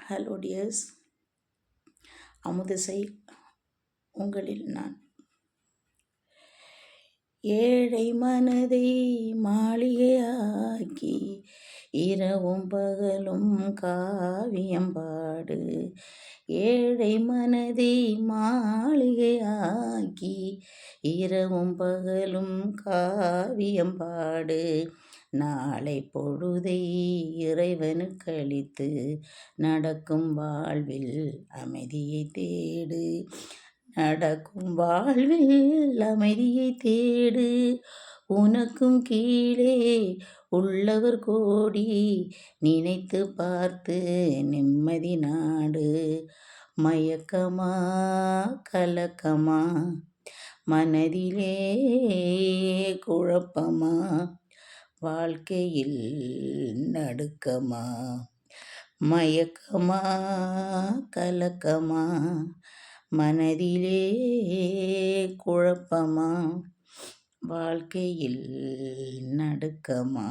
Hello tears, அமுதிசை உங்களில் நான். ஏழை மனதை மாளிகையாக்கி இரவும் பகலும் காவியம் பாடு. ஏழை மனதை மாளிகையாக்கி இரவும் பகலும் காவியம் பாடு. நாளை பொழுதை இறைவனுக்கு அளித்து நடக்கும் வாழ்வில் அமைதியை தேடு. நடக்கும் வாழ்வில் அமைதியை தேடு. உனக்கும் கீழே உள்ளவர் கோடி, நினைத்து பார்த்து நிம்மதி நாடு. மயக்கமா கலக்கமா, மனதிலே குழப்பமா, வாழ்க்கையில் நடுக்கமா. மயக்கமா கலக்கமா, மனதிலே குழப்பமா, வாழ்க்கையில் நடுக்கமா.